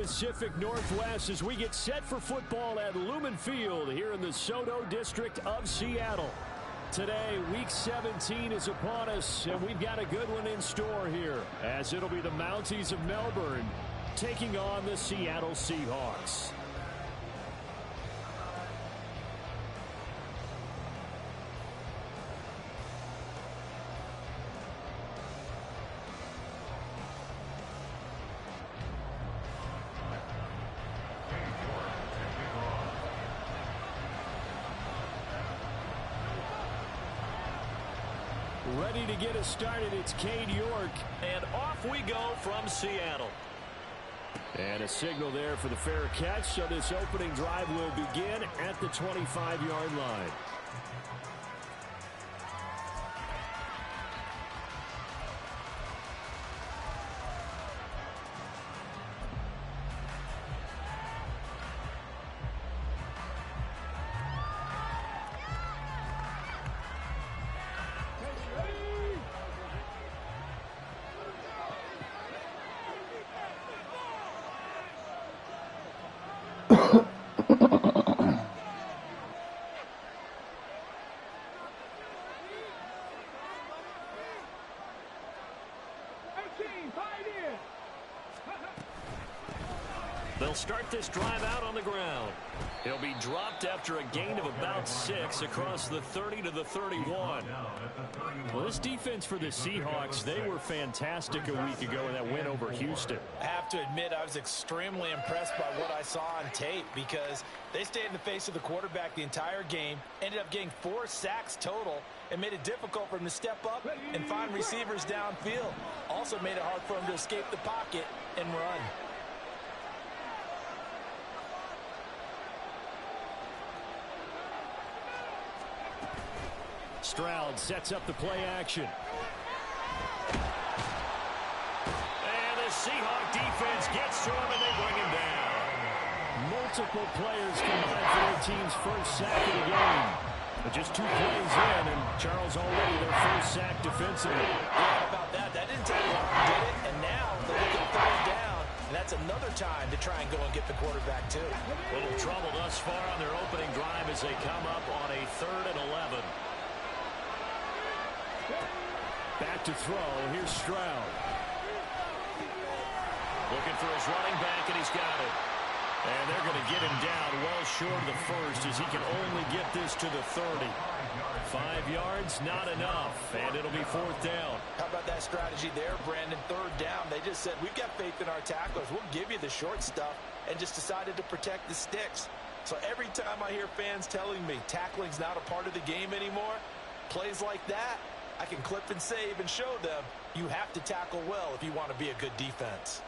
Pacific Northwest as we get set for football at Lumen Field here in the SoDo District of Seattle. Today, Week 17 is upon us, and we've got a good one in store here, as it'll be the Mounties of Melbourne taking on the Seattle Seahawks. Ready to get us started, it's Cade York. And off we go from Seattle. And a signal there for the fair catch, so this opening drive will begin at the 25-yard line. They'll start this drive out on the ground. He'll be dropped after a gain of about 6 across the 30 to the 31. Well, this defense for the Seahawks, they were fantastic a week ago in that win over Houston. I have to admit, I was extremely impressed by what I saw on tape because they stayed in the face of the quarterback the entire game, ended up getting 4 sacks total, and made it difficult for him to step up and find receivers downfield. Also made it hard for him to escape the pocket and run. Stroud sets up the play action. And the Seahawk defense gets to him and they bring him down. Multiple players combined for their team's first sack of the game. But just 2 plays in, and Charles already their first sack defensively. Yeah, how about that? That didn't take long, did it? And now they're looking 3rd down, and that's another time to try and go and get the quarterback too. Little trouble thus far on their opening drive as they come up on a 3rd and 11. Back to throw. Here's Stroud. Looking for his running back, and he's got it. And they're going to get him down well short of the first as he can only get this to the 30. 5 yards, not enough, and it'll be 4th down. How about that strategy there, Brandon? 3rd down. They just said, we've got faith in our tacklers. We'll give you the short stuff, and just decided to protect the sticks. So every time I hear fans telling me tackling's not a part of the game anymore, plays like that, I can clip and save and show them you have to tackle well if you want to be a good defense.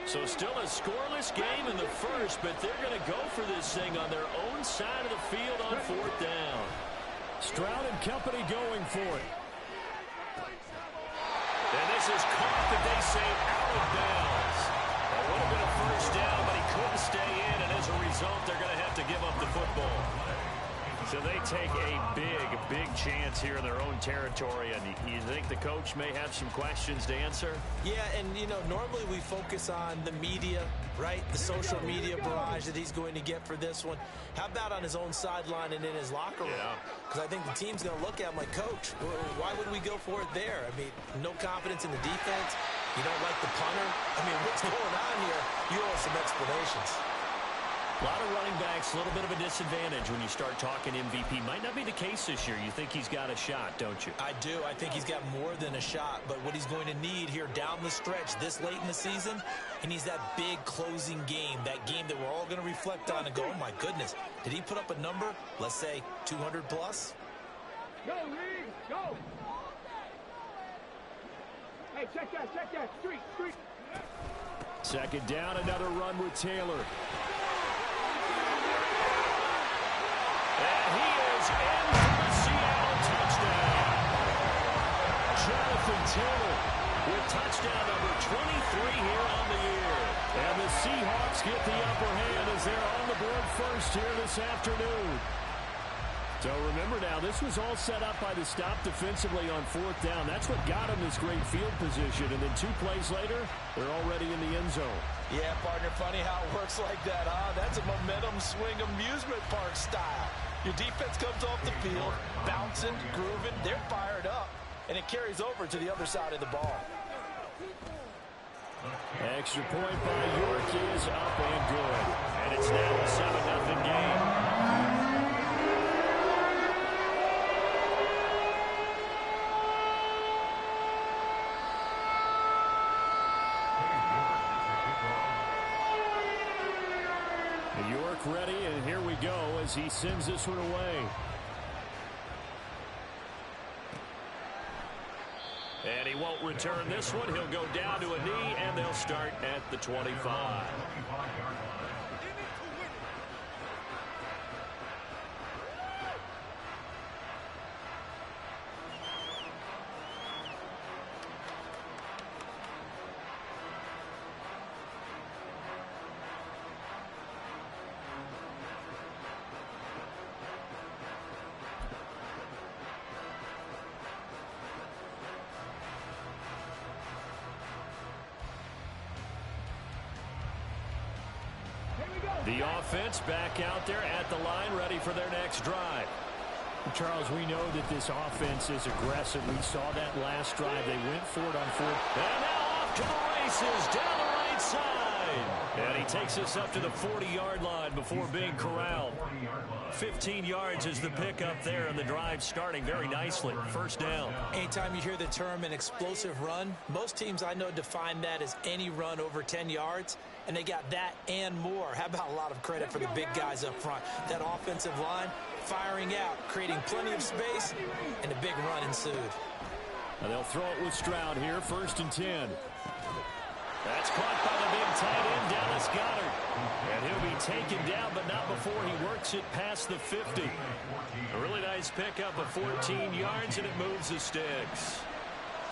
So still a scoreless game in the first, but they're going to go for this thing on their own side of the field on 4th down. Stroud and company going for it. And this is caught, that they say, out of bounds. That would have been a first down, but he couldn't stay in, and as a result, they're going to have to give up the football. So they take a big chance here in their own territory, and you think the coach may have some questions to answer? Yeah, and, you know, normally we focus on the media, right? The social media barrage that he's going to get for this one. How about on his own sideline and in his locker room? Because I think the team's going to look at him like, Coach, why would we go for it there? I mean, no confidence in the defense. You don't like the punter. I mean, what's going on here? You owe us some explanations. A lot of running backs, a little bit of a disadvantage when you start talking MVP. Might not be the case this year. You think he's got a shot, don't you? I do. I think he's got more than a shot. But what he's going to need here down the stretch this late in the season, he needs that big closing game, that game that we're all going to reflect on and go, oh, my goodness, did he put up a number, let's say, 200 plus? Go, Lee, go. Hey, check that. Street. 2nd down, another run with Taylor. And he is in for the Seattle touchdown. Jonathan Taylor with touchdown number 23 here on the year. And the Seahawks get the upper hand as they're on the board first here this afternoon. So remember now, this was all set up by the stop defensively on fourth down. That's what got him this great field position. And then 2 plays later, they're already in the end zone. Yeah, partner, funny how it works like that, huh? That's a momentum swing amusement park style. Your defense comes off the field, bouncing, grooving, they're fired up, and it carries over to the other side of the ball. Extra point by York is up and good. And it's now a 7-0 game. York ready, and here we go as he sends this one away. And he won't return this one. He'll go down to a knee, and they'll start at the 25. The offense back out there at the line, ready for their next drive. Charles, we know that this offense is aggressive. We saw that last drive. They went for it on fourth. And now off to the races down the right side. And he takes us up to the 40-yard line before being corralled. 15 yards is the pickup there, and the drive starting very nicely. First down. Anytime you hear the term an explosive run, most teams I know define that as any run over 10 yards, and they got that and more. How about a lot of credit for the big guys up front? That offensive line firing out, creating plenty of space, and a big run ensued. And they'll throw it with Stroud here, 1st and 10. That's caught by the big tight end, Dallas Goedert. And he'll be taken down, but not before he works it past the 50. A really nice pickup of 14 yards, and it moves the sticks.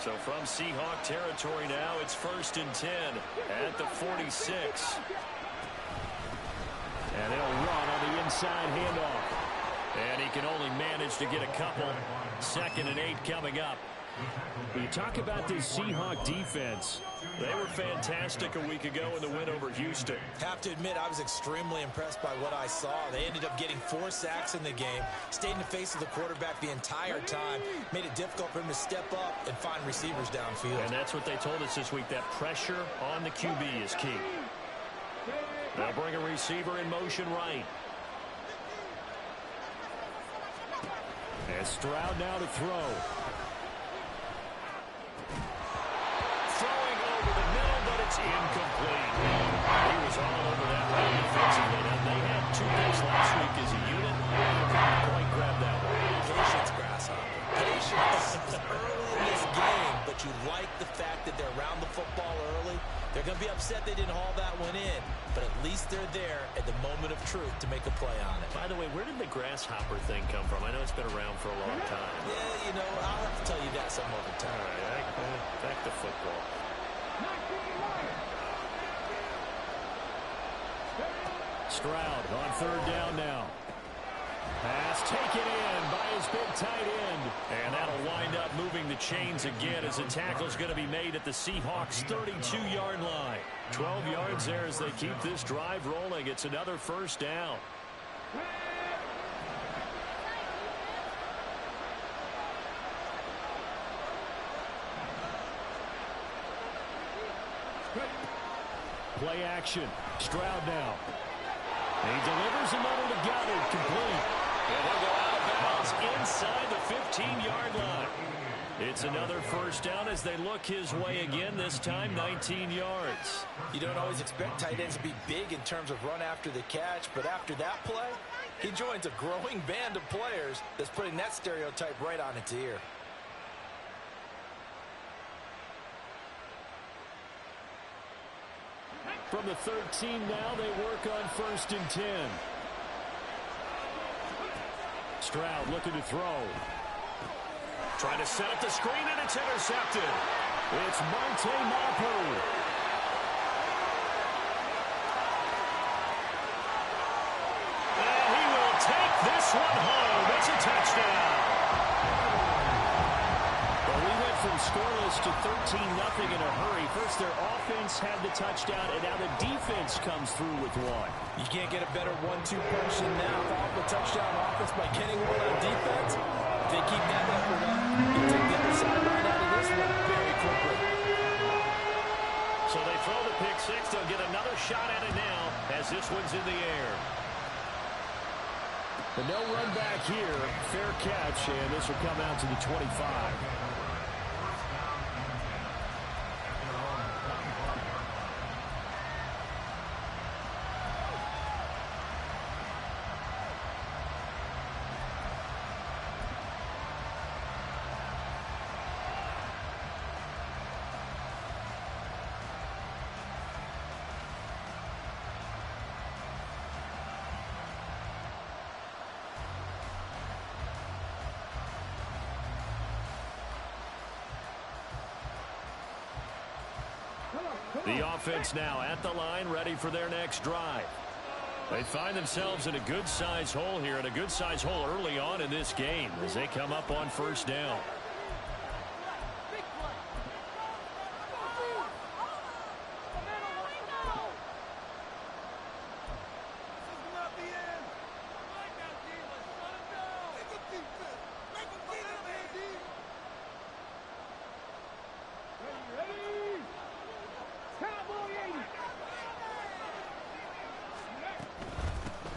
So from Seahawk territory now, it's 1st and 10 at the 46. And they'll run on the inside handoff. And he can only manage to get a couple. 2nd and 8 coming up. When you talk about this Seahawk defense, they were fantastic a week ago in the win over Houston. Have to admit, I was extremely impressed by what I saw. They ended up getting 4 sacks in the game, stayed in the face of the quarterback the entire time, made it difficult for him to step up and find receivers downfield. And that's what they told us this week, that pressure on the QB is key. They'll bring a receiver in motion right. And Stroud now to throw. Throwing over the middle, but it's incomplete. He was all over that route defensively. And they had 2 picks last week as a unit. Couldn't quite grab that one. Patience, Grasshopper. Patience. Early in this game, but you like the fact that they're around the football early. They're going to be upset they didn't haul that one in, but at least they're there at the moment of truth to make a play on it. By the way, where did the grasshopper thing come from? I know it's been around for a long time. Yeah, you know, I'll have to tell you that some other time. All right, back to football. Stroud on 3rd down now. Pass taken in by his big tight end. And that'll wind up moving the chains again as a tackle's going to be made at the Seahawks' 32-yard line. 12 yards there as they keep this drive rolling. It's another 1st down. Play action. Stroud now. He delivers another to Goedert, complete. And he'll go out of bounds inside the 15-yard line. It's another 1st down as they look his way again, this time 19 yards. You don't always expect tight ends to be big in terms of run after the catch, but after that play, he joins a growing band of players that's putting that stereotype right on its ear. From the 13 now, they work on 1st and 10. Stroud looking to throw. Trying to set up the screen, and it's intercepted. It's Monte Mapu. And he will take this one home. It's a scoreless to 13-0 in a hurry. First, their offense had the touchdown, and now the defense comes through with one. You can't get a better 1-2 punch than now. Off a touchdown offense by getting one on defense. If they keep that effort up, you take the other sideline out of this one very quickly. So they throw the pick six. They'll get another shot at it now as this one's in the air. The no run back here, fair catch, and this will come out to the 25. The offense now at the line, ready for their next drive. They find themselves in a good-sized hole here, and a good-sized hole early on in this game as they come up on first down.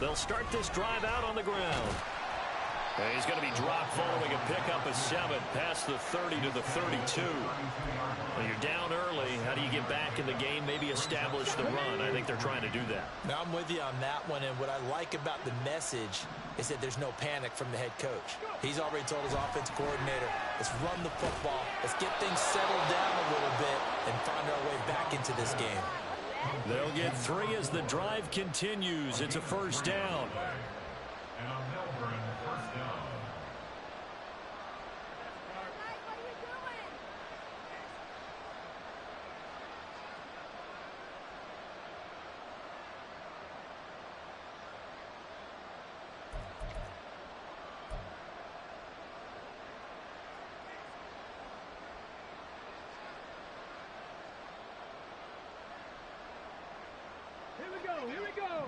They'll start this drive out on the ground. And he's going to be dropped following a pickup of 7 past the 30 to the 32. When you're down early, how do you get back in the game, maybe establish the run? I think they're trying to do that. Now, I'm with you on that one, and what I like about the message is that there's no panic from the head coach. He's already told his offense coordinator, let's run the football, let's get things settled down a little bit and find our way back into this game. They'll get 3 as the drive continues. It's a first down. Here we go.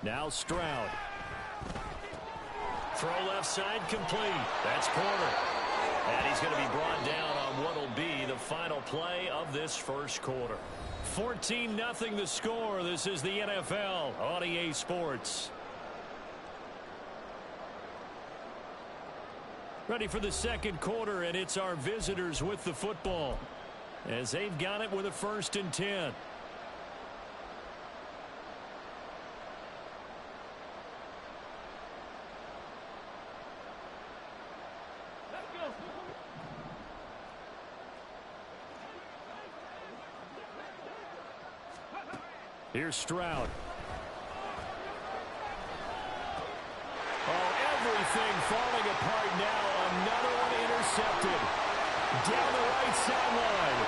Now Stroud. Throw left side complete. That's Porter. And he's going to be brought down on what will be the final play of this first quarter. 14-0 the score. This is the NFL on EA Sports. Ready for the second quarter, and it's our visitors with the football as they've got it with a 1st and 10. Here's Stroud. Everything falling apart now. Another one intercepted. Down the right sideline.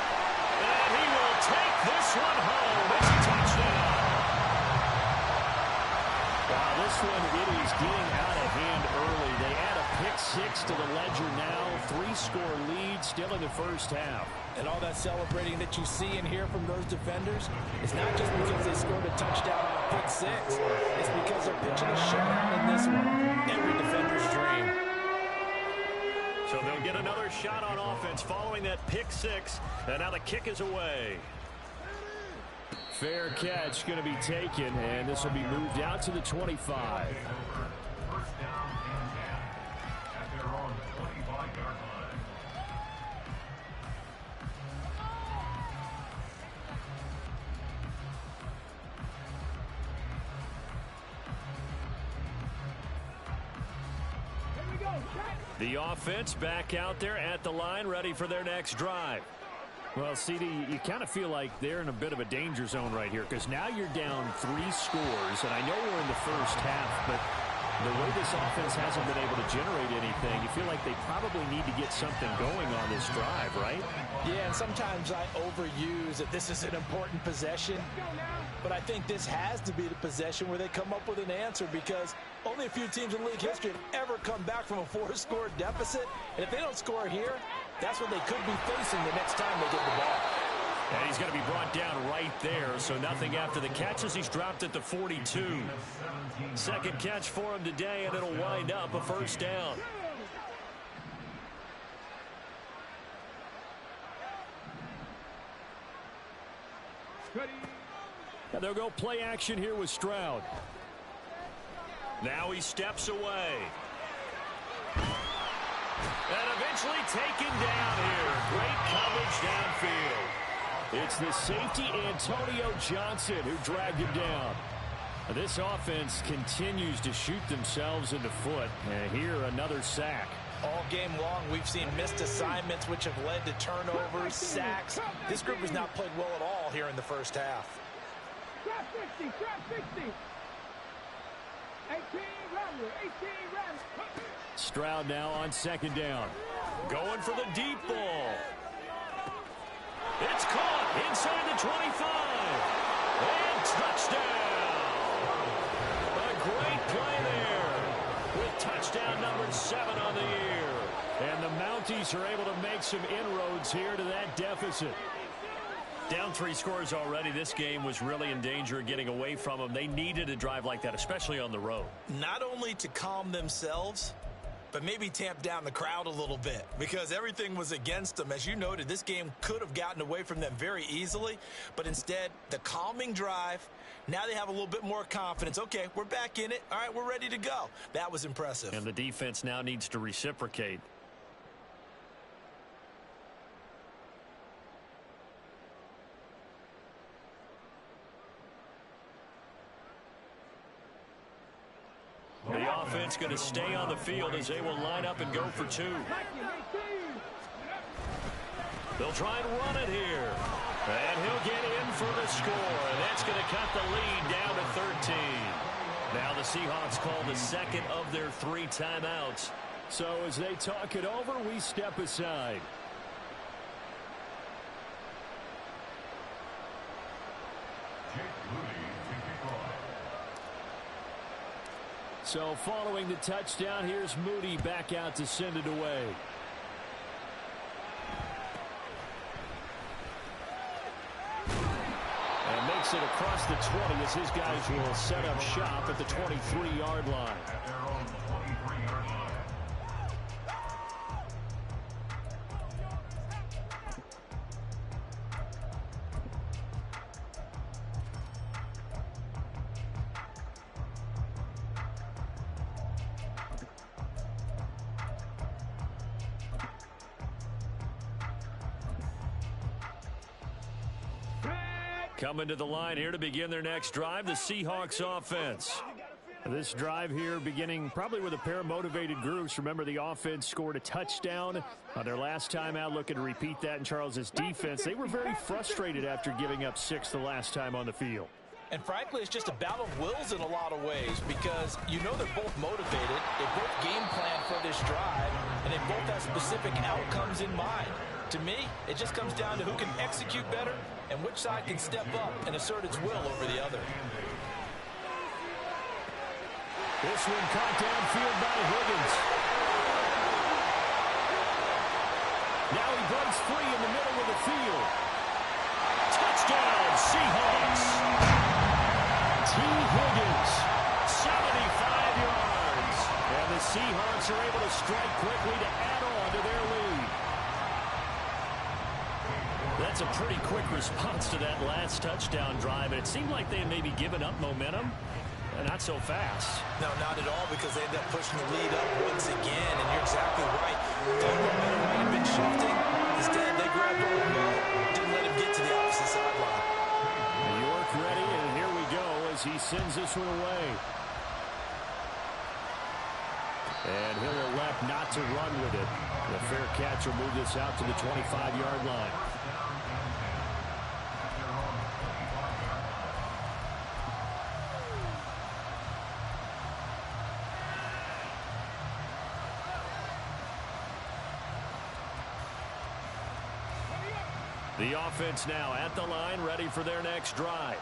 And he will take this one home. It's a touchdown. Wow, this one, it is getting out of hand early. They add a pick 6 to the ledger now. 3-score lead still in the first half. And all that celebrating that you see and hear from those defenders, it's not just because they scored a touchdown on a pick 6. It's because they're pitching a shutout in this one. Every defender's dream. So they'll get another shot on offense following that pick 6. And now the kick is away. Fair catch going to be taken, and this will be moved out to the 25. The offense back out there at the line, ready for their next drive. Well, CD, you kind of feel like they're in a bit of a danger zone right here because now you're down 3 scores, and I know we're in the first half, but The way this offense hasn't been able to generate anything, you feel like they probably need to get something going on this drive, right? Yeah, and sometimes I overuse that this is an important possession, but I think this has to be the possession where they come up with an answer, because only a few teams in league history have ever come back from a 4-score deficit, and if they don't score here, that's what they could be facing the next time they get the ball. And he's going to be brought down right there, so nothing after the catches. He's dropped at the 42. Second catch for him today, and it'll wind up a first down. And they'll go play action here with Stroud. Now he steps away. And eventually taken down here. Great coverage downfield. It's the safety, Antonio Johnson, who dragged him down. This offense continues to shoot themselves in the foot. And here, another sack. All game long, we've seen missed assignments, which have led to turnovers, sacks. This group has not played well at all here in the first half. Trap 60, trap 60. 18, Rattler, 18, Rattler. Stroud now on second down. Going for the deep ball. It's caught inside the 25. And touchdown. A great play there. With touchdown number 7 on the year. And the Mounties are able to make some inroads here to that deficit. Down 3 scores already. This game was really in danger of getting away from them. They needed a drive like that, especially on the road. Not only to calm themselves, but maybe tamp down the crowd a little bit, because everything was against them. As you noted, this game could have gotten away from them very easily, but instead, the calming drive, now they have a little bit more confidence. Okay, we're back in it. All right, we're ready to go. That was impressive. And the defense now needs to reciprocate. The offense going to stay on the field as they will line up and go for 2. They'll try and run it here. And he'll get in for the score. And that's going to cut the lead down to 13. Now the Seahawks call the second of their 3 timeouts. So as they talk it over, we step aside. So following the touchdown, here's Moody back out to send it away. And makes it across the 20 as his guys will set up shop at the 23-yard line. Coming to the line here to begin their next drive, the Seahawks offense. This drive here beginning probably with a pair of motivated groups. Remember, the offense scored a touchdown on their last time out. Looking to repeat that in Charles's defense. They were very frustrated after giving up 6 the last time on the field. And frankly, it's just a battle of wills in a lot of ways, because you know they're both motivated. They both game plan for this drive, and they both have specific outcomes in mind. To me, it just comes down to who can execute better and which side can step up and assert its will over the other. This one caught downfield by Higgins. Now he breaks free in the middle of the field. Touchdown, Seahawks. T. Higgins, 75 yards. And the Seahawks are able to strike quickly to add on to their lead. That's a pretty quick response to that last touchdown drive. And it seemed like they had maybe given up momentum. Not so fast. No, not at all, because they ended up pushing the lead up once again. And you're exactly right. Their momentum might have been shifting. Instead, they grabbed hold of him, didn't let him get to the opposite sideline. York ready, and here we go as he sends this one away. And he'll elect not to run with it. The fair catch will move this out to the 25-yard line. The offense now at the line, ready for their next drive.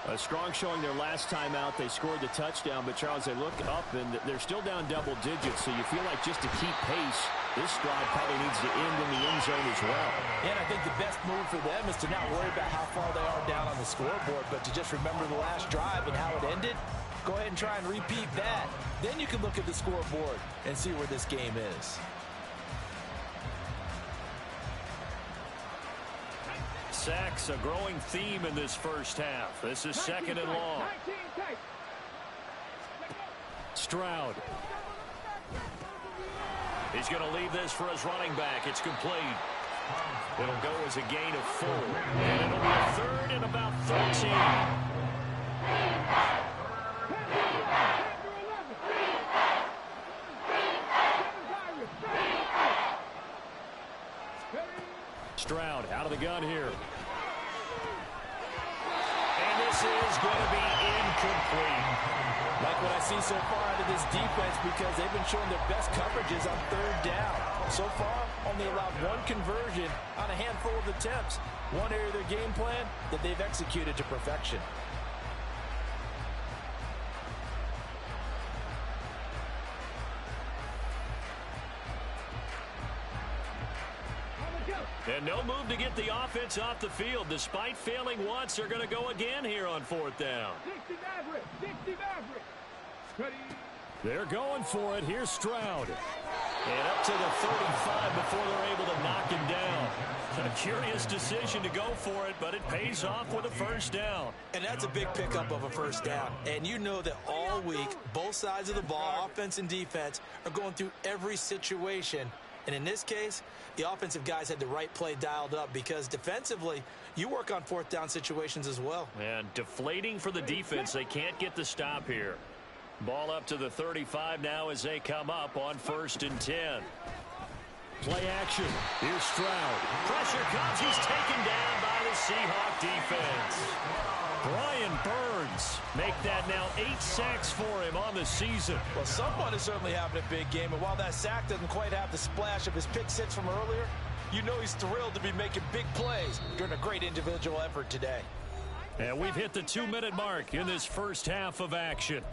A strong showing their last time out. They scored the touchdown, but Charles, they look up and they're still down double digits, so you feel like just to keep pace, this drive probably needs to end in the end zone as well. And I think the best move for them is to not worry about how far they are down on the scoreboard, but to just remember the last drive and how it ended. Go ahead and try and repeat that. Then you can look at the scoreboard and see where this game is. Sacks, a growing theme in this first half. This is second and long. Stroud. He's going to leave this for his running back. It's complete. It'll go as a gain of 4. And it'll be a third and about 13. Stroud out of the gun here. And this is going to be incomplete. Like what I see so far out of this defense, because they've been showing their best coverages on third down. So far, only allowed 1 conversion on a handful of attempts. One area of their game plan that they've executed to perfection. And no move to get the offense off the field. Despite failing once, they're going to go again here on 4th down. 60 Maverick. They're going for it. Here's Stroud. And up to the 35 before they're able to knock him down. A curious decision to go for it, but it pays off with a first down. And that's a big pickup of a first down. And you know that all week, both sides of the ball, offense and defense, are going through every situation. And in this case, the offensive guys had the right play dialed up, because defensively, you work on 4th down situations as well. And deflating for the defense. They can't get the stop here. Ball up to the 35 now as they come up on 1st and 10. Play action. Here's Stroud. Pressure comes. He's taken down by the Seahawk defense. Brian Burns make that now 8 sacks for him on the season. Well, someone is certainly having a big game, and while that sack doesn't quite have the splash of his pick 6 from earlier, you know he's thrilled to be making big plays during a great individual effort today. And we've hit the 2-minute mark in this first half of action.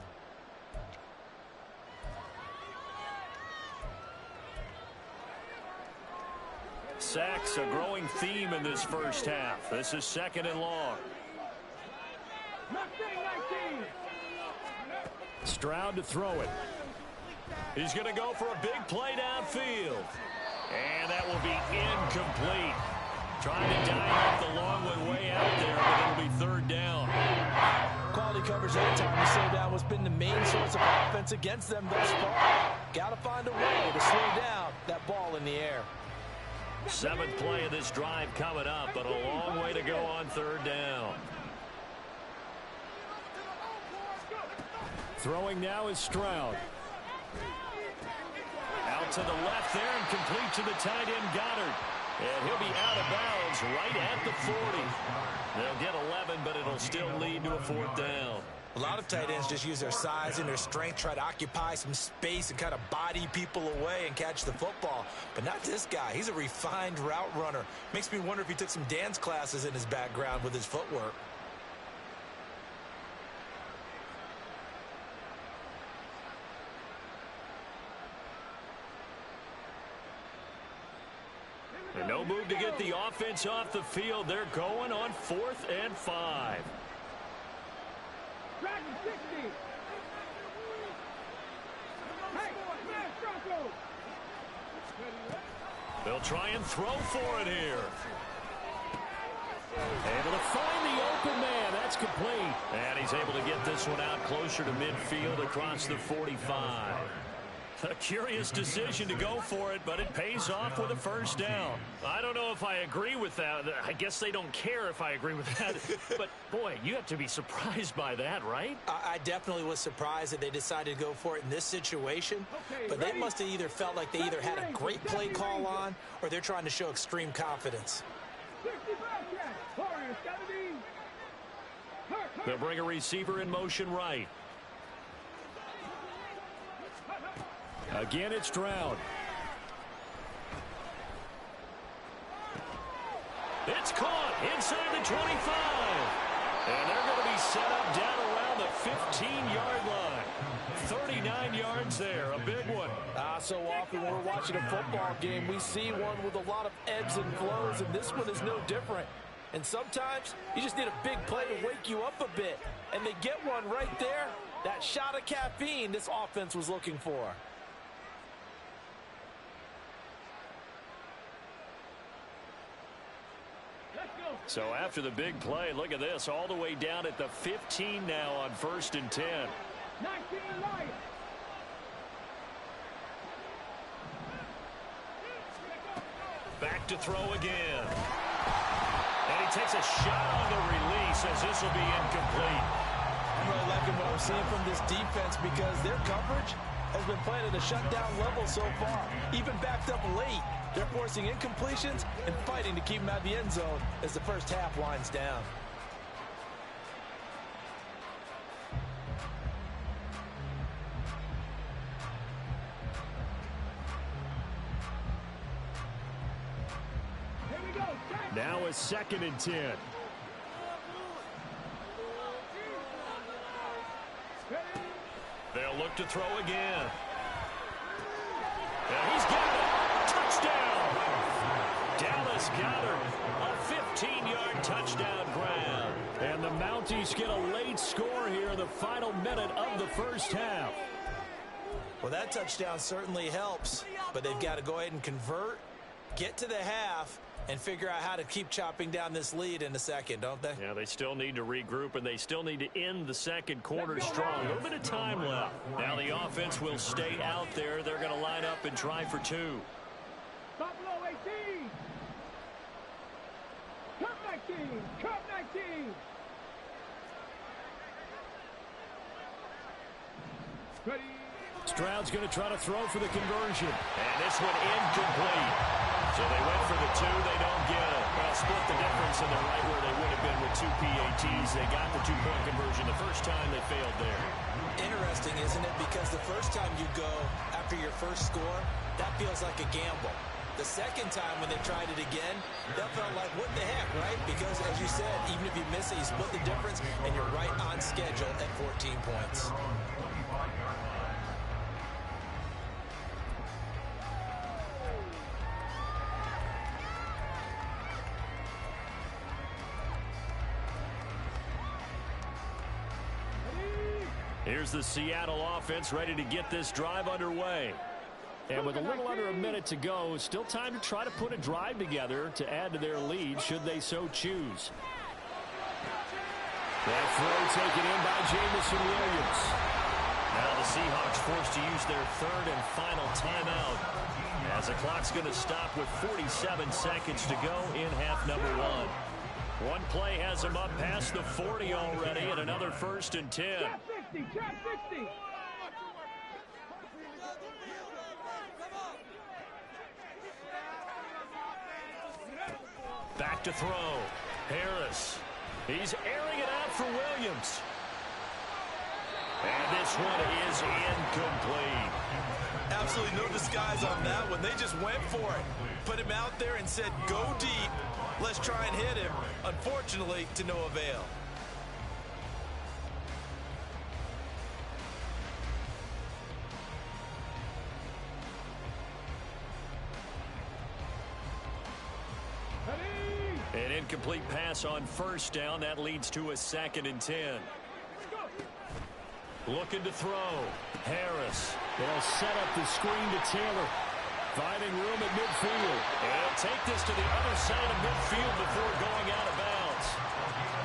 Sacks, a growing theme in this first half. This is 2nd and long. Stroud to throw it. He's going to go for a big play downfield. And that will be incomplete. Trying to dive up the long way out there, but it'll be 3rd down. Quality coverage that time to slow down what's been the main source of offense against them thus far. Got to find a way to slow down that ball in the air. 7th play of this drive coming up, but a long way to go on 3rd down. Throwing now is Stroud. Out to the left there and complete to the tight end Goddard. And he'll be out of bounds right at the 40. They'll get 11, but it'll still lead to a 4th down. A lot of tight ends just use their size and their strength, try to occupy some space and kind of body people away and catch the football. But not this guy. He's a refined route runner. Makes me wonder if he took some dance classes in his background with his footwork. And no move to get the offense off the field. They're going on 4th and 5. They'll try and throw for it here. Able to find the open man. That's complete. And he's able to get this one out closer to midfield across the 45. A curious decision to go for it, but it pays off with a first down. I don't know if I agree with that. I guess they don't care if I agree with that. But, boy, you have to be surprised by that, right? I definitely was surprised that they decided to go for it in this situation. But they must have either felt like they either had a great play call on or they're trying to show extreme confidence. They'll bring a receiver in motion right. Again, it's Stroud. It's caught inside the 25. And they're going to be set up down around the 15-yard line. 39 yards there, a big one. So often when we're watching a football game, we see one with a lot of ebbs and flows, and this one is no different. And sometimes you just need a big play to wake you up a bit. And they get one right there. That shot of caffeine this offense was looking for. So after the big play, look at this, all the way down at the 15 now on 1st and 10. 19 Lions. Back to throw again. And he takes a shot on the release as this will be incomplete. I'm really liking what I'm seeing from this defense because their coverage has been playing at a shutdown level so far. Even backed up late, they're forcing incompletions and fighting to keep them out of the end zone as the first half winds down. Here we go. Now a 2nd and 10. They'll look to throw again. And he's got it. Touchdown. Dallas Goedert, a 15-yard touchdown grab. And the Mounties get a late score here in the final minute of the first half. Well, that touchdown certainly helps, but they've got to go ahead and convert, get to the half, and figure out how to keep chopping down this lead in the second, don't they? Yeah, they still need to regroup, and they still need to end the second quarter strong. A little bit of time left. Now the offense will stay out there. They're going to line up and try for 2. Buffalo 18. Cup 19. Cup 19. Ready. Stroud's going to try to throw for the conversion. And this one incomplete. So they went for the 2. They don't get it. Well, split the difference, and they're right where they would have been with 2 PATs. They got the 2-point conversion the first time. They failed there. Interesting, isn't it? Because the first time you go after your first score, that feels like a gamble. The second time when they tried it again, that felt like, what the heck, right? Because, as you said, even if you miss it, you split the difference, and you're right on schedule at 14 points. Here's the Seattle offense ready to get this drive underway. And with a little under a minute to go, still time to try to put a drive together to add to their lead should they so choose. That throw taken in by Jameson Williams. Now the Seahawks forced to use their 3rd and final timeout as the clock's going to stop with 47 seconds to go in half number 1. One play has them up past the 40 already, and another 1st and 10. Trap 60. Trap 60. Back to throw. Harris. He's airing it out for Williams. And this one is incomplete. Absolutely no disguise on that one. They just went for it. Put him out there and said, go deep. Let's try and hit him. Unfortunately, to no avail. An incomplete pass on 1st down. That leads to a 2nd and 10. Looking to throw. Harris. They'll set up the screen to Taylor. Finding room at midfield. And he'll take this to the other side of midfield before going out of bounds.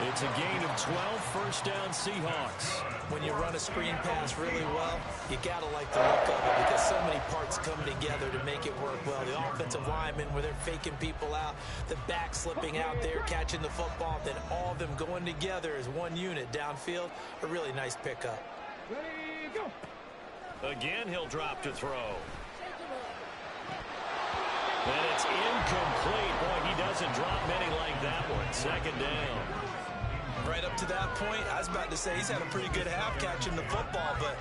It's a gain of 12, 1st down Seahawks. When you run a screen pass really well, you got to like the look of it because so many parts come together to make it work well. The offensive linemen where they're faking people out, the back slipping out there, catching the football, then all of them going together as one unit downfield. A really nice pickup. Ready, go. Again, he'll drop to throw. And it's incomplete. Boy, he doesn't drop many like that one. 2nd down. Right up to that point, I was about to say he's had a pretty good half catching the football, but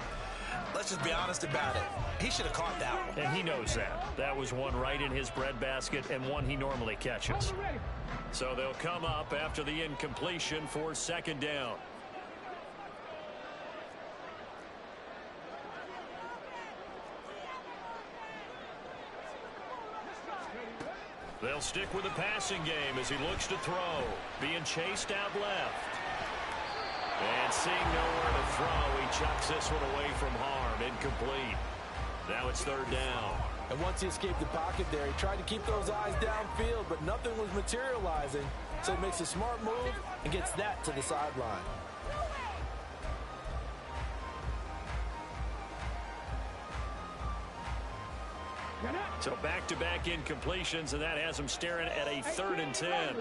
Let's just be honest about it. He should have caught that one. And he knows that. That was one right in his breadbasket and one he normally catches. So they'll come up after the incompletion for second down. They'll stick with the passing game as he looks to throw. Being chased out left. And seeing nowhere to throw, he chucks this one away from harm. Incomplete. Now it's third down. And once he escaped the pocket there, he tried to keep those eyes downfield, but nothing was materializing. So he makes a smart move and gets that to the sideline. So back-to-back incompletions, and that has him staring at a 3rd and 10.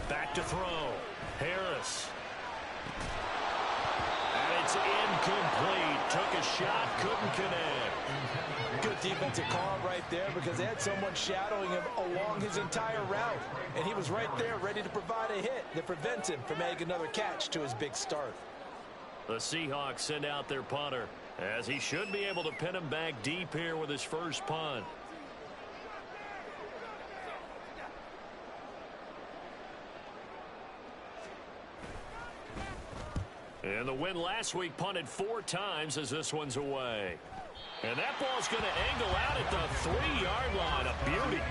Back to throw. Harris. And it's incomplete. Took a shot, couldn't connect. Good defensive call right there because they had someone shadowing him along his entire route. And he was right there ready to provide a hit that prevents him from making another catch to his big start. The Seahawks send out their punter, as he should be able to pin him back deep here with his first punt. And the win last week punted 4 times as this one's away. And that ball's going to angle out at the 3-yard line. A beauty.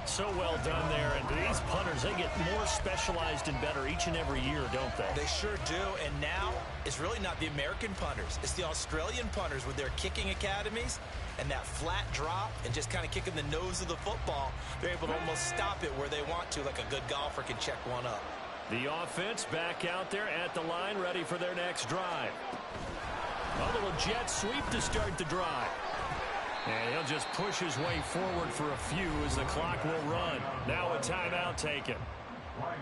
So well done there. And these punters, they get more specialized and better each and every year, don't they? They sure do. And now it's really not the American punters. It's the Australian punters with their kicking academies and that flat drop and just kind of kicking the nose of the football. They're able to almost stop it where they want to, like a good golfer can check one up. The offense back out there at the line, ready for their next drive. A little jet sweep to start the drive. And he'll just push his way forward for a few as the clock will run. Now a timeout taken.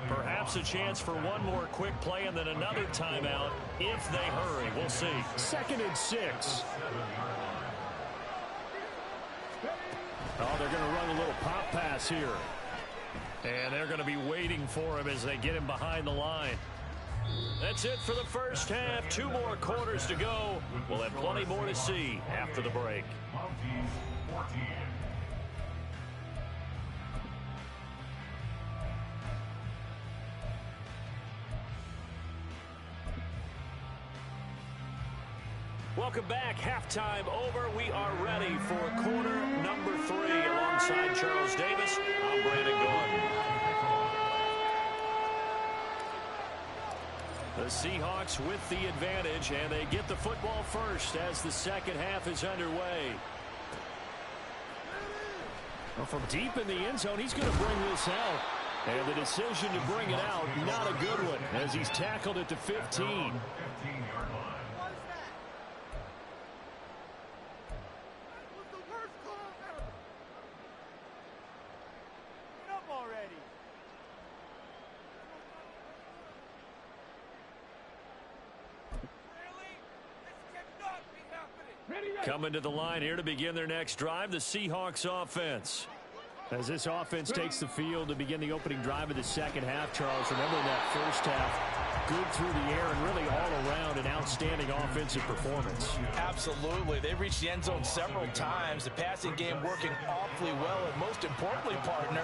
Perhaps a chance for one more quick play and then another timeout if they hurry. We'll see. 2nd and 6. Oh, they're going to run a little pop pass here. And they're going to be waiting for him as they get him behind the line. That's it for the first half. 2 more quarters to go. We'll have plenty more to see after the break. Welcome back. Halftime over. We are ready for quarter number 3. Alongside Charles Davis, I'm Brandon Gordon. The Seahawks with the advantage, and they get the football first as the second half is underway. Well, from deep in the end zone, he's going to bring this out. And the decision to bring it out, not a good one, as he's tackled at the 15. Coming to the line here to begin their next drive, the Seahawks offense. As this offense takes the field to begin the opening drive of the second half, Charles, remember that first half, good through the air and really all around an outstanding offensive performance. Absolutely. They reached the end zone several times. The passing game working awfully well, and most importantly, partner.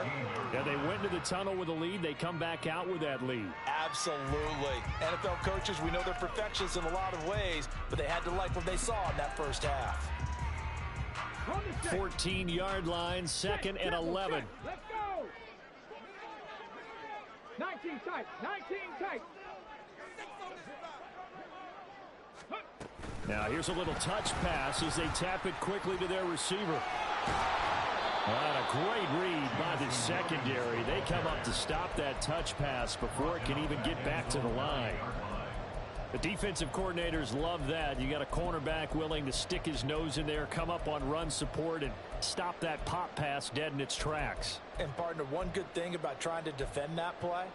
Yeah, they went into the tunnel with a lead. They come back out with that lead. Absolutely. NFL coaches, we know they're perfectionists in a lot of ways, but they had to like what they saw in that first half. 14-yard line, 2nd and 11. Let's go. 19 tight. 19 tight. Now here's a little touch pass as they tap it quickly to their receiver. And a great read by the secondary. They come up to stop that touch pass before it can even get back to the line. The defensive coordinators love that. You got a cornerback willing to stick his nose in there, come up on run support, and stop that pop pass dead in its tracks. And, partner, one good thing about trying to defend that play,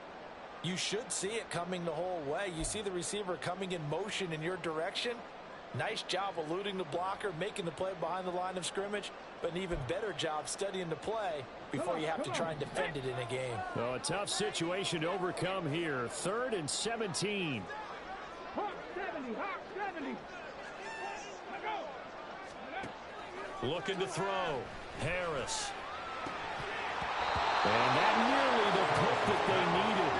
you should see it coming the whole way. You see the receiver coming in motion in your direction. Nice job eluding the blocker, making the play behind the line of scrimmage, but an even better job studying the play before you have to try and defend it in a game. Well, a tough situation to overcome here. 3rd and 17. Hawk 70, Hawk 70. Looking to throw. Harris. And that nearly the pick that they needed.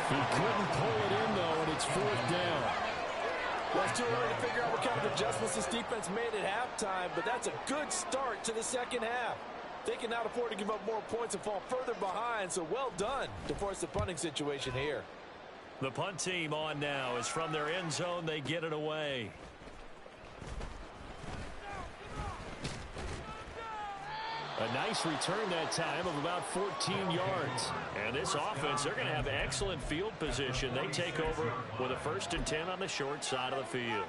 He couldn't pull it in, though, and it's fourth down. Well, it's too early to figure out what kind of adjustments this defense made at halftime, but that's a good start to the second half. They can now afford to give up more points and fall further behind, so well done to force the punting situation here. The punt team on now is from their end zone. They get it away. A nice return that time of about 14 yards. And this offense, they're going to have excellent field position. They take over with a 1st and 10 on the short side of the field.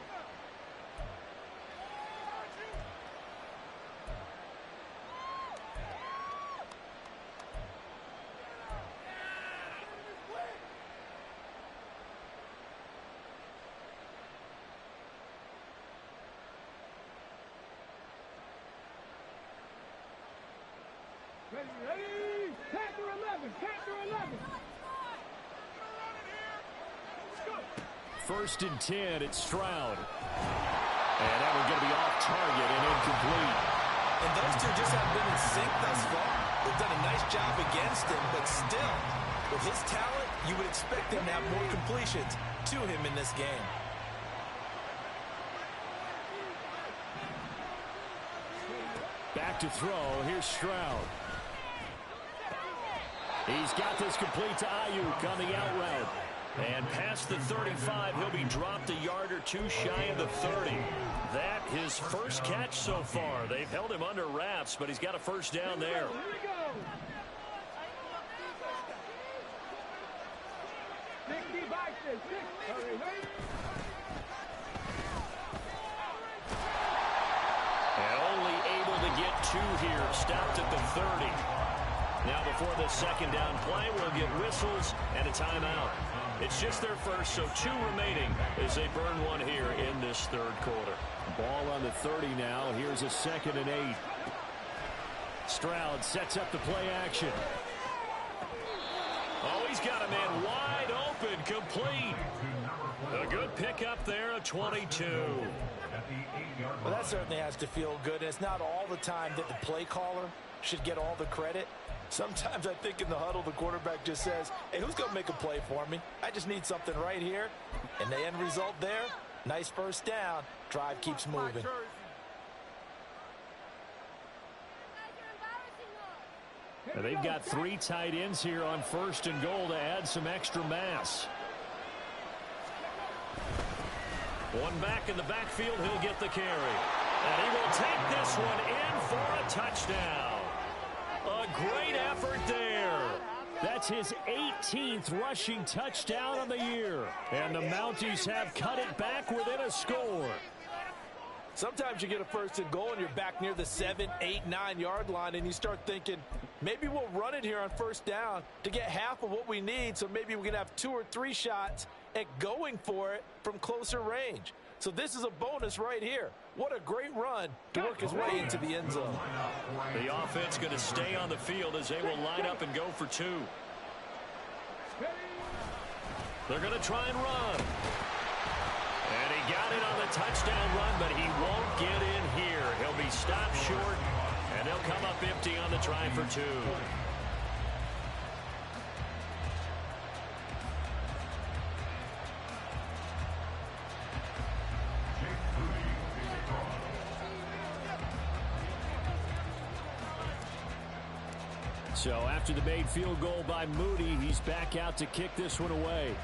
Ready? Panther 11. Panther 11. First and 10, it's Stroud. And that one's going to be off target and incomplete. And those two just haven't been in sync thus far. They've done a nice job against him, but still, with his talent, you would expect him to have more completions to him in this game. Back to throw. Here's Stroud. He's got this complete to Ayuk on the out route. And past the 35, he'll be dropped a yard or two shy of the 30. That his first catch so far. They've held him under wraps, but he's got a first down there. Here we go. 60 boxes. 6. Hurry. And only able to get 2 here. Stopped at the 30. Now before the second down play, we'll get whistles and a timeout. It's just their first, so 2 remaining as they burn one here in this third quarter. Ball on the 30 now. Here's a 2nd and 8. Stroud sets up the play action. Oh, he's got a man wide open, complete. A good pickup there, a 22. Well, that certainly has to feel good. It's not all the time that the play caller should get all the credit. Sometimes I think in the huddle, the quarterback just says, hey, who's going to make a play for me? I just need something right here. And the end result there, nice first down. Drive keeps moving. And they've got 3 tight ends here on 1st and goal to add some extra mass. One back in the backfield, he'll get the carry. And he will take this one in for a touchdown. A great effort there. That's his 18th rushing touchdown on the year. And the Mounties have cut it back within a score. Sometimes you get a 1st and goal and you're back near the 7, 8, 9 yard line and you start thinking, maybe we'll run it here on 1st down to get half of what we need, so maybe we can have 2 or 3 shots at going for it from closer range. So this is a bonus right here. What a great run to work his way into the end zone. The offense going to stay on the field as they will line up and go for 2. They're going to try and run. And he got it on the touchdown run, but he won't get in here. He'll be stopped short, and they'll come up empty on the try for 2. So after the made field goal by Moody, he's back out to kick this one away.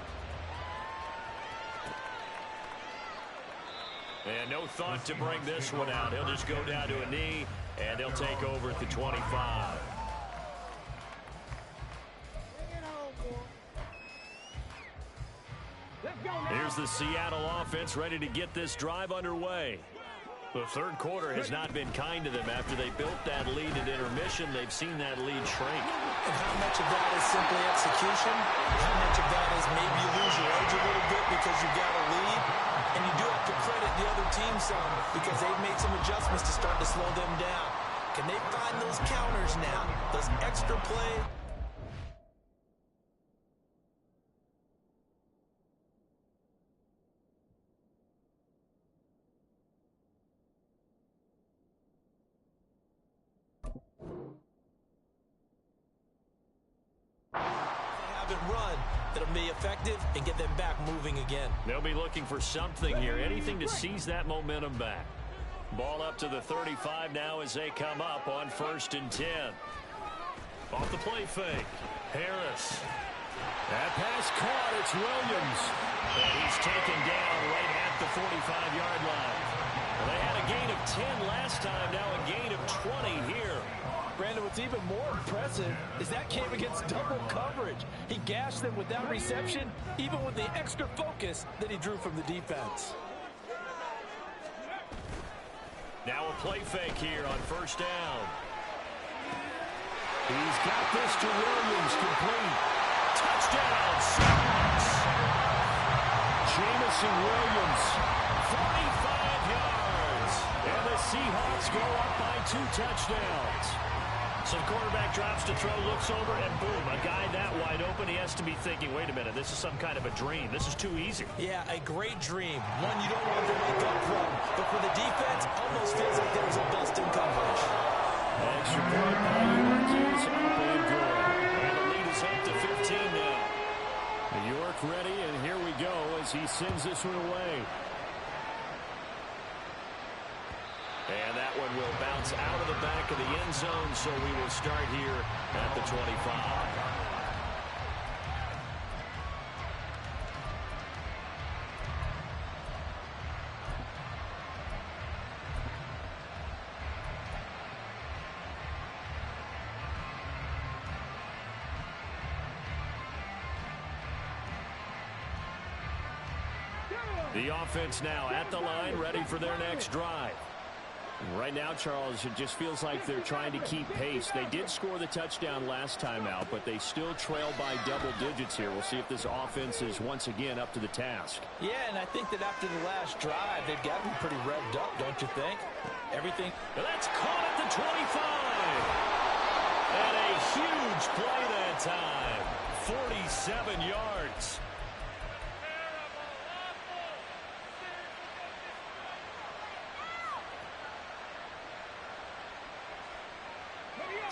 And no thought to bring this one out. He'll just go down to a knee, and they'll take over at the 25. Here's the Seattle offense ready to get this drive underway. The third quarter has not been kind to them. After they built that lead at intermission, they've seen that lead shrink. And how much of that is simply execution? How much of that is maybe you lose your edge a little bit because you got a lead? And you do have to credit the other team some because they've made some adjustments to start to slow them down. Can they find those counters now? Those extra play? run that'll be effective and get them back moving again. They'll be looking for something here, anything to seize that momentum back. Ball up to the 35 now as they come up on 1st and 10. Off the play fake. Harris. That pass caught. It's Williams. And he's taken down right at the 45-yard line. Well, they had a gain of 10 last time, now a gain of 20 here. Brandon, what's even more impressive is that came against double coverage. He gashed them with that reception, even with the extra focus that he drew from the defense. Now a play fake here on 1st down. He's got this to Williams, complete. Touchdown, Seahawks. Jamison Williams. 45 yards. And the Seahawks go up by 2 touchdowns. So the quarterback drops to throw, looks over, and boom, a guy that wide open, he has to be thinking, wait a minute, this is some kind of a dream. This is too easy. Yeah, a great dream. One you don't want to wake up from. But for the defense, almost feels like there was a bust in coverage. Extra point by York is up and good. And the lead is up to 15 now. York ready, and here we go as he sends this one away. And that one will bounce out of the back of the end zone, so we will start here at the 25. The offense now at the line, ready for their next drive. Right now, Charles, it just feels like they're trying to keep pace. They did score the touchdown last time out, but they still trail by double digits here. We'll see if this offense is once again up to the task. Yeah, and I think that after the last drive, they've got to be pretty revved up, don't you think? Everything. That's caught at the 25. And a huge play that time. 47 yards.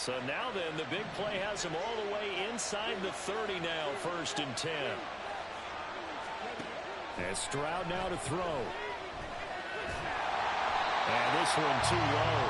So now then, the big play has him all the way inside the 30 now, 1st and 10. And Stroud now to throw. And this one too low.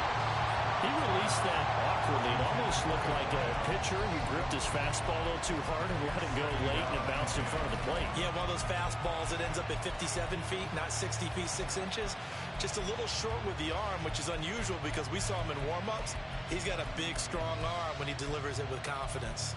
He released that awkwardly. It almost looked like a pitcher who gripped his fastball a little too hard and let it go late, and it bounced in front of the plate. Yeah, one of those fastballs that ends up at 57 feet, not 60 feet, 6 inches. Just a little short with the arm, which is unusual because we saw him in warm-ups. He's got a big, strong arm when he delivers it with confidence.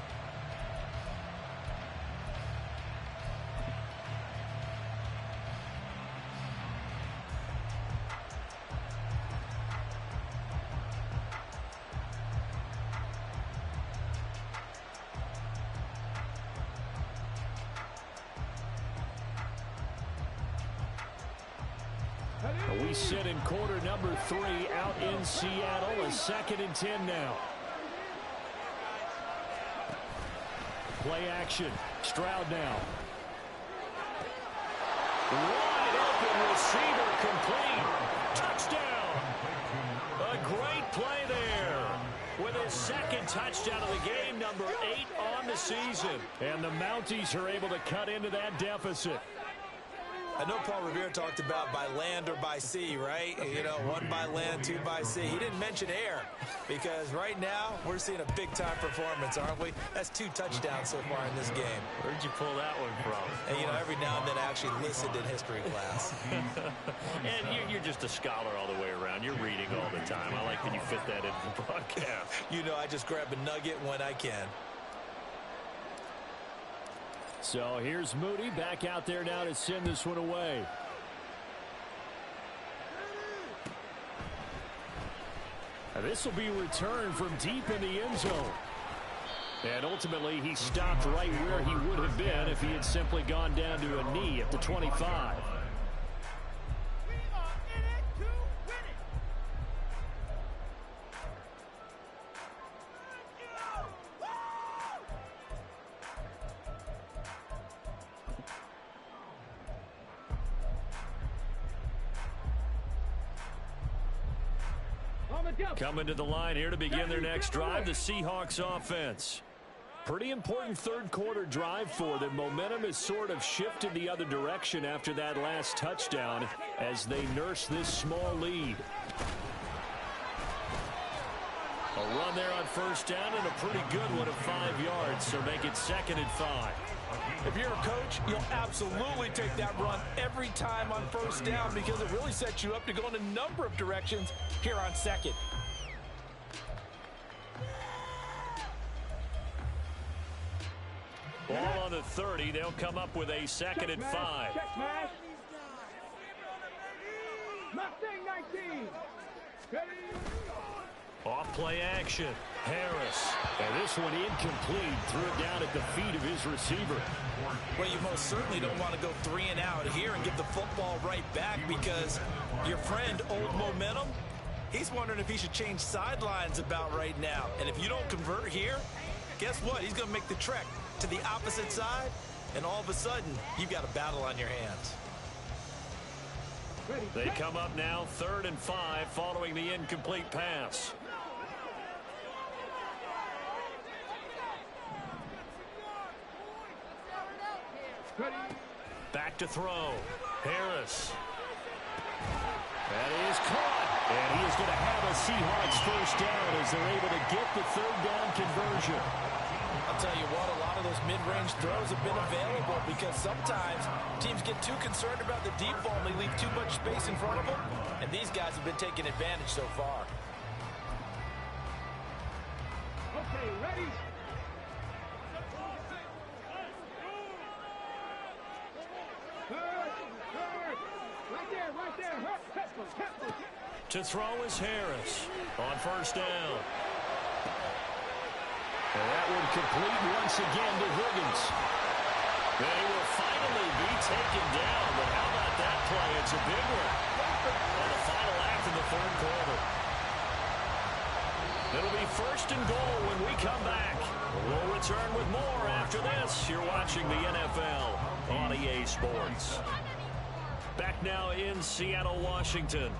We sit in quarter number 3 out in Seattle. A 2nd and 10 now. Play action. Stroud now. Wide open receiver complete. Touchdown. A great play there. With his 2nd touchdown of the game, number 8 on the season. And the Mounties are able to cut into that deficit. I know Paul Revere talked about by land or by sea, right? You know, 1 by land, 2 by sea. He didn't mention air because right now we're seeing a big-time performance, aren't we? That's 2 touchdowns so far in this game. Where'd you pull that one from? And, you know, every now and then I actually listened in history class. And you're just a scholar all the way around. You're reading all the time. I like that you fit that into the broadcast. You know, I just grab a nugget when I can. So here's Moody back out there now to send this one away. This will be returned from deep in the end zone. And ultimately, he stopped right where he would have been if he had simply gone down to a knee at the 25. Coming to the line here to begin their next drive, the Seahawks offense. Pretty important third quarter drive for them. Momentum has sort of shifted the other direction after that last touchdown as they nurse this small lead. A run there on first down and a pretty good one of 5 yards, so make it 2nd and 5. If you're a coach, you'll absolutely take that run every time on first down because it really sets you up to go in a number of directions here on 2nd. Ball on the 30. They'll come up with a 2nd and 5. Check match. Mustang 19. Ready? Off play action. Harris. And this one incomplete. Threw it down at the feet of his receiver. Well, you most certainly don't want to go 3 and out here and give the football right back because your friend, Old Momentum, he's wondering if he should change sidelines about right now. And if you don't convert here, guess what? He's going to make the trek to the opposite side, and all of a sudden, you've got a battle on your hands. They come up now 3rd and 5 following the incomplete pass. Back to throw. Harris. That is caught. And he is going to have a Seahawks first down as they're able to get the 3rd down conversion. I'll tell you what, a lot of those mid-range throws have been available because sometimes teams get too concerned about the deep ball and they leave too much space in front of them, and these guys have been taking advantage so far. Okay, ready? Right there. To throw is Harris on first down. And that one complete once again to Higgins. They will finally be taken down, but how about that play? It's a big one on the final act of the 3rd quarter. It'll be 1st and goal when we come back. We'll return with more after this. You're watching the NFL on EA Sports. Back now in Seattle, Washington.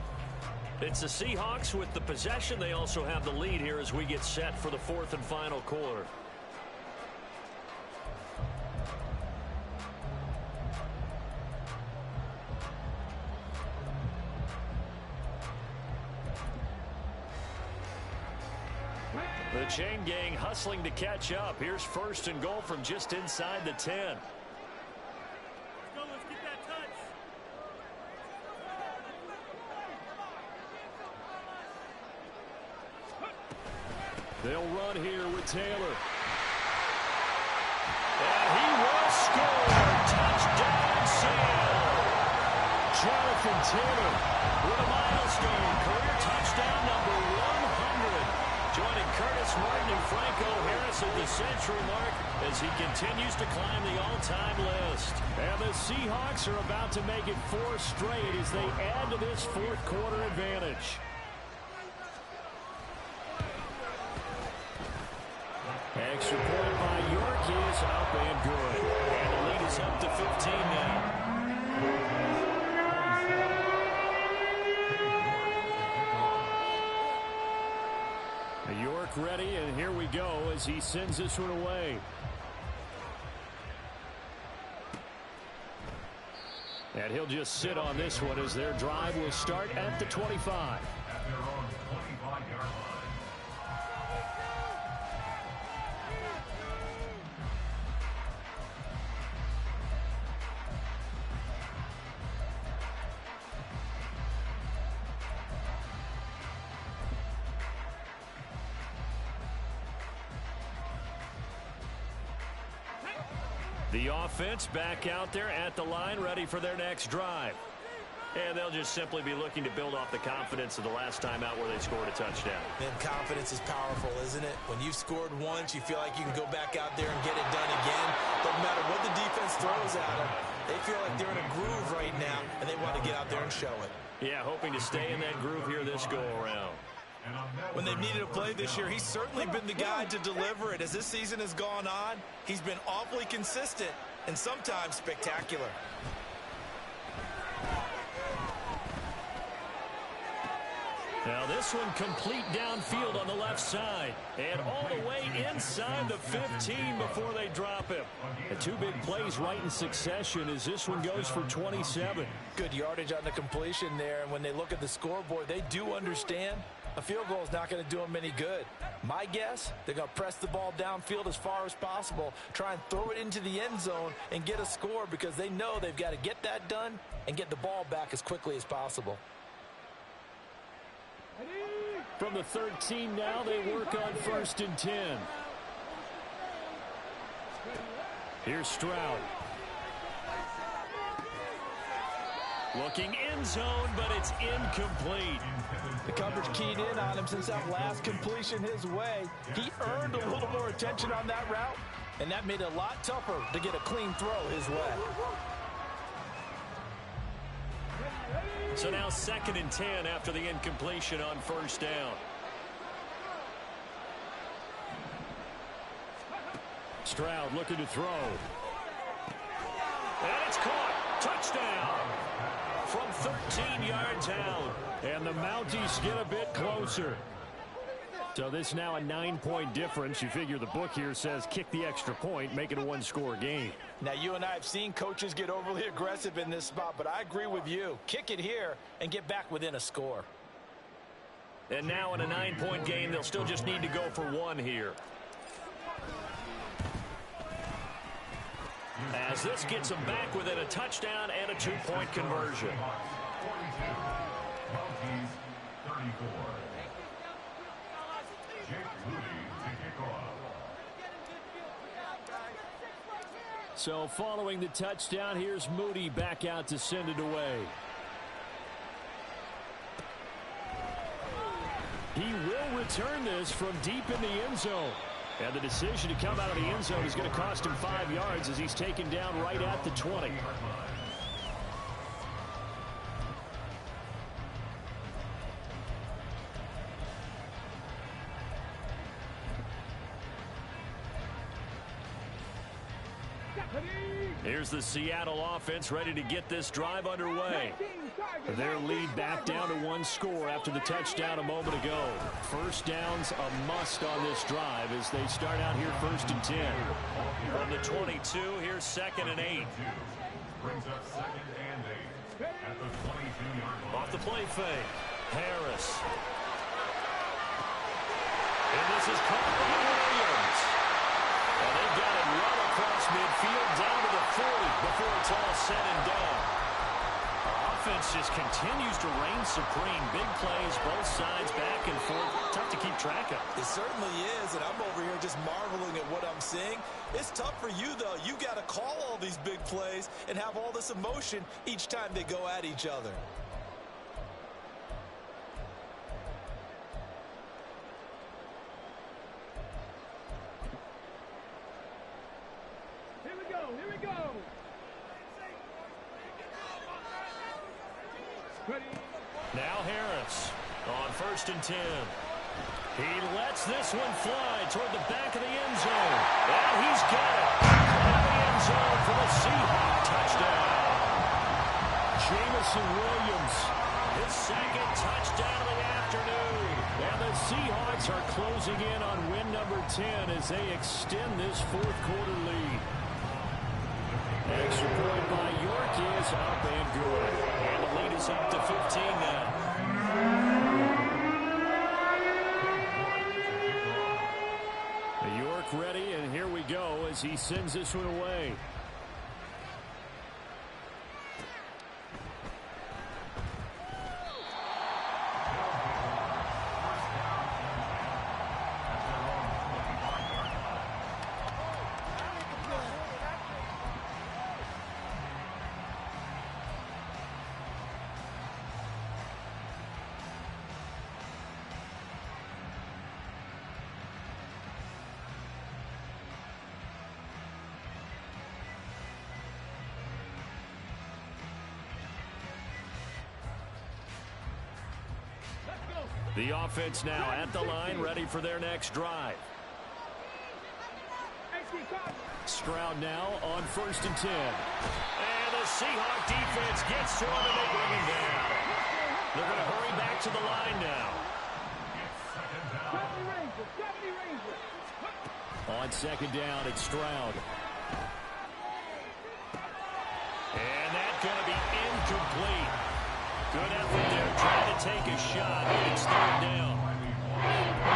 It's the Seahawks with the possession. They also have the lead here as we get set for the 4th and final quarter. The chain gang hustling to catch up. Here's 1st and goal from just inside the 10. They'll run here with Taylor. And he will score. Touchdown, Seattle. Jonathan Taylor With a milestone, career touchdown number 100. Joining Curtis Martin and Franco Harris at the century mark as he continues to climb the all-time list. And the Seahawks are about to make it 4 straight as they add to this 4th quarter advantage. Extra point by York is up and good. And the lead is up to 15 now. York ready, and here we go as he sends this one away. And he'll just sit on this one as their drive will start at the 25. The offense back out there at the line, ready for their next drive. And they'll just simply be looking to build off the confidence of the last time out where they scored a touchdown. And confidence is powerful, isn't it? When you've scored once, you feel like you can go back out there and get it done again. Doesn't matter what the defense throws at them. They feel like they're in a groove right now, and they want to get out there and show it. Yeah, hoping to stay in that groove here this go-around. When they've needed a play this year, he's certainly been the guy to deliver it. As this season has gone on, he's been awfully consistent and sometimes spectacular. Now this one complete downfield on the left side. And all the way inside the 15 before they drop him. And two big plays right in succession as this one goes for 27. Good yardage on the completion there. And when they look at the scoreboard, they do understand a field goal is not going to do them any good. My guess, they're going to press the ball downfield as far as possible, try and throw it into the end zone and get a score because they know they've got to get that done and get the ball back as quickly as possible. From the 13 now, they work on 1st and 10. Here's Stroud. Looking end zone, but it's incomplete. The coverage keyed in on him since that last completion his way. He earned a little more attention on that route, and that made it a lot tougher to get a clean throw his way. So now 2nd and 10 after the incompletion on 1st down. Stroud looking to throw. And it's caught. Touchdown. From 13 yards out. And the Mounties get a bit closer. So this now a 9-point difference. You figure the book here says kick the extra point, make it a one-score game. Now, you and I have seen coaches get overly aggressive in this spot, but I agree with you. Kick it here and get back within a score. And now in a 9-point game, they'll still just need to go for one here. As this gets them back within a touchdown and a 2-point conversion. 34. So following the touchdown, here's Moody back out to send it away. He will return this from deep in the end zone. And the decision to come out of the end zone is going to cost him 5 yards as he's taken down right at the 20. Here's the Seattle offense ready to get this drive underway. Their lead back down to one score after the touchdown a moment ago. First down's a must on this drive as they start out here 1st and 10. From the 22, here's 2nd and 8. Brings up 2nd and 8 at the 22-yard line. Off the play fake. Harris. And this is caught by Williams. And they've got it right across midfield down to the 40 before it's all said and done. Our offense just continues to reign supreme. Big plays, both sides, back and forth. Tough to keep track of. It certainly is, and I'm over here just marveling at what I'm seeing. It's tough for you, though. You got to call all these big plays and have all this emotion each time they go at each other. Now Harris on 1st and 10. He lets this one fly toward the back of the end zone. And he's got it. Out of the end zone for the Seahawks touchdown. Jameson Williams, his 2nd touchdown of the afternoon. And the Seahawks are closing in on win number 10 as they extend this 4th quarter lead. Extra point by York is up and good. And the lead is up to 15 now. York ready, and here we go as he sends this one away. The offense now at the line, ready for their next drive. Stroud now on 1st and 10. And the Seahawk defense gets to him and they bring him down. They're going to hurry back to the line now. Ranger, 70 Ranger. On second down, it's Stroud. And that's going to be incomplete. Good effort there, trying to take a shot, but it's third down. When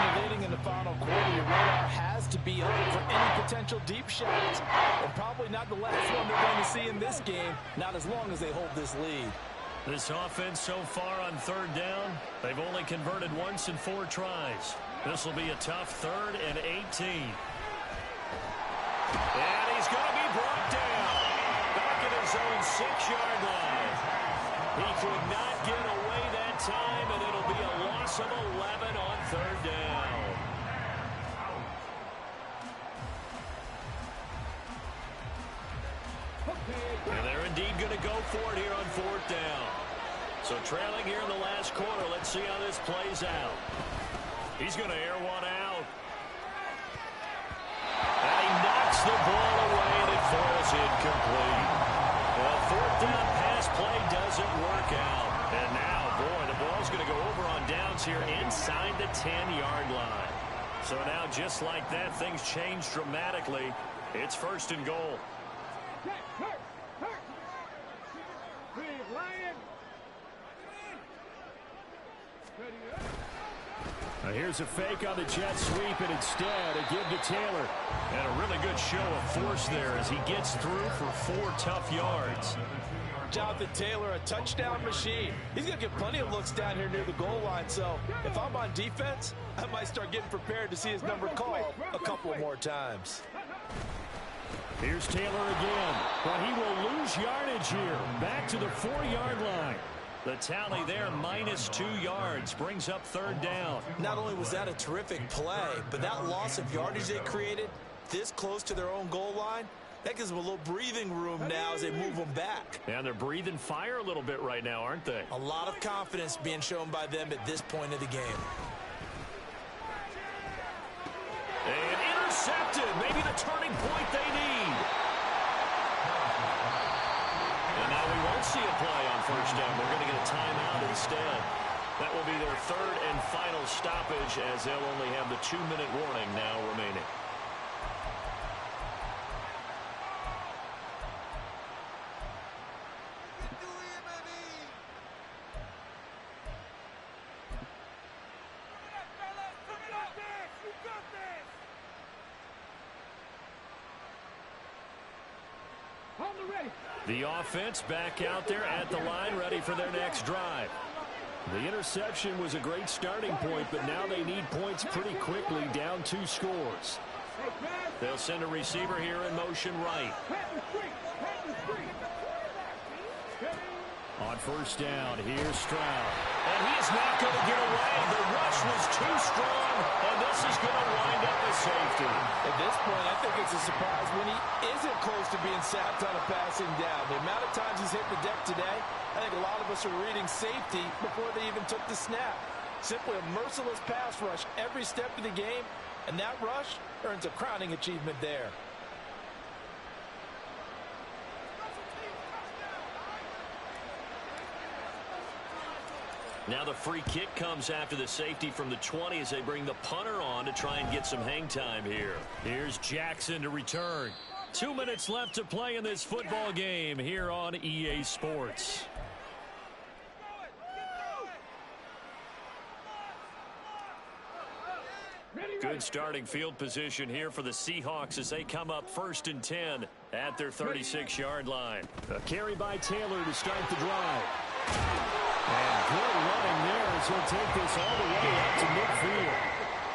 you're leading in the final quarter, your radar has to be up for any potential deep shots. And probably not the last one they're going to see in this game, not as long as they hold this lead. This offense so far on third down, they've only converted once in 4 tries. This will be a tough 3rd and 18. And he's going to be brought down. Back at his own 6-yard line. He could not get away that time, and it'll be a loss of 11 on third down. And they're indeed going to go for it here on 4th down. So trailing here in the last quarter, let's see how this plays out. He's going to air one out. And he knocks the ball away, and it falls incomplete. Well, 4th down pass play doesn't work out. And now, boy, the ball's going to go over on downs here inside the 10-yard line. So now, just like that, things change dramatically. It's 1st and goal. Now here's a fake on the jet sweep, and instead a give to Taylor. And a really good show of force there as he gets through for 4 tough yards. Jonathan Taylor, a touchdown machine. He's going to get plenty of looks down here near the goal line. So if I'm on defense, I might start getting prepared to see his number called a couple more times. Here's Taylor again, but he will lose yardage here. Back to the 4-yard line. The tally there, -2 yards, brings up 3rd down. Not only was that a terrific play, but that loss of yardage they created this close to their own goal line, that gives them a little breathing room now as they move them back. And they're breathing fire a little bit right now, aren't they? A lot of confidence being shown by them at this point of the game. And intercepted, maybe the turning point they need. And now we won't see a play on 1st down. They're going to get a timeout instead. That will be their 3rd and final stoppage, as they'll only have the 2-minute warning now remaining. The offense back out there at the line, ready for their next drive. The interception was a great starting point, but now they need points pretty quickly, down 2 scores. They'll send a receiver here in motion right. On 1st down, here's Stroud. And he's not going to get away. The rush was too strong, and this is going to wind up a safety. At this point, I think it's a surprise when he isn't close to being sacked on a passing down. The amount of times he's hit the deck today, I think a lot of us are reading safety before they even took the snap. Simply a merciless pass rush every step of the game, and that rush earns a crowning achievement there. Now the free kick comes after the safety from the 20 as they bring the punter on to try and get some hang time here. Here's Jackson to return. 2 minutes left to play in this football game here on EA Sports. Good starting field position here for the Seahawks as they come up 1st and 10 at their 36-yard line. A carry by Taylor to start the drive. And good running there as he'll take this all the way up to midfield.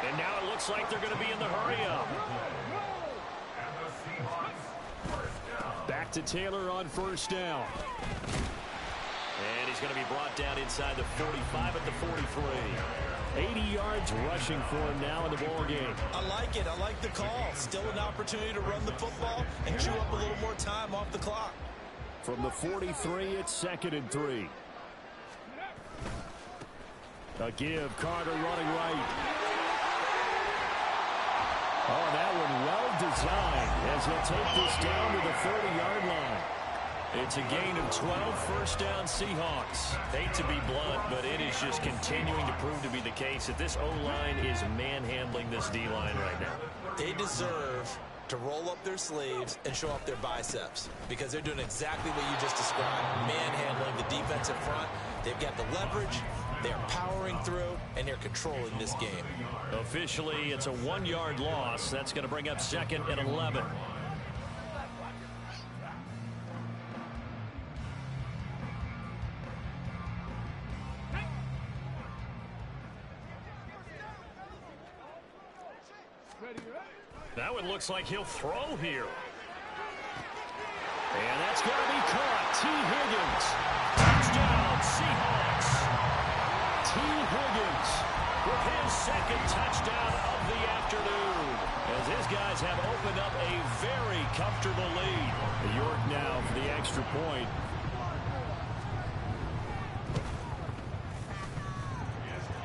And now it looks like they're going to be in the hurry-up. Back to Taylor on 1st down. And he's going to be brought down inside the 45 at the 43. 80 yards rushing for him now in the ball game. I like it. I like the call. Still an opportunity to run the football and chew up a little more time off the clock. From the 43, it's 2nd and 3. A give, Carter running right. Oh, that one well designed as he'll take this down to the 30-yard line. It's a gain of 12, first down Seahawks. Hate to be blunt, but it is just continuing to prove to be the case that this O-line is manhandling this D-line right now. They deserve to roll up their sleeves and show up their biceps because they're doing exactly what you just described, manhandling the defensive front. They've got the leverage, they're powering through, and they're controlling this game. Officially, it's a 1-yard loss. That's going to bring up 2nd and 11. That one looks like he'll throw here. And that's going to be caught. T. Higgins. Touchdown, Seahawks. T. Higgins with his 2nd touchdown of the afternoon, as his guys have opened up a very comfortable lead. York now for the extra point.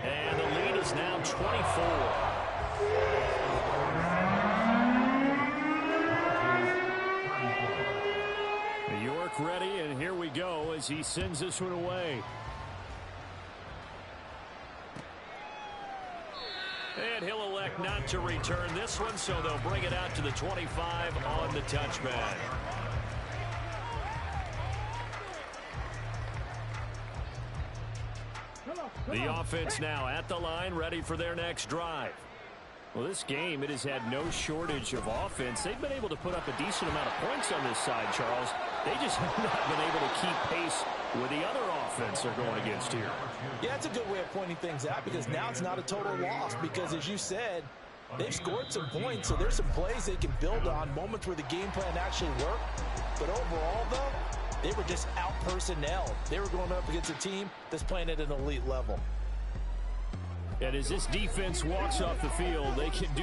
And the lead is now 24. Ready, and here we go as he sends this one away. And he'll elect not to return this one, so they'll bring it out to the 25 on the touchback. The offense now at the line, ready for their next drive. Well, this game, it has had no shortage of offense. They've been able to put up a decent amount of points on this side, Charles. They just have not been able to keep pace with the other offense they're going against here. Yeah, it's a good way of pointing things out because now it's not a total loss because, as you said, they've scored some points, so there's some plays they can build on, moments where the game plan actually worked. But overall, though, they were just out-personnelled. They were going up against a team that's playing at an elite level. And as this defense walks off the field, they can do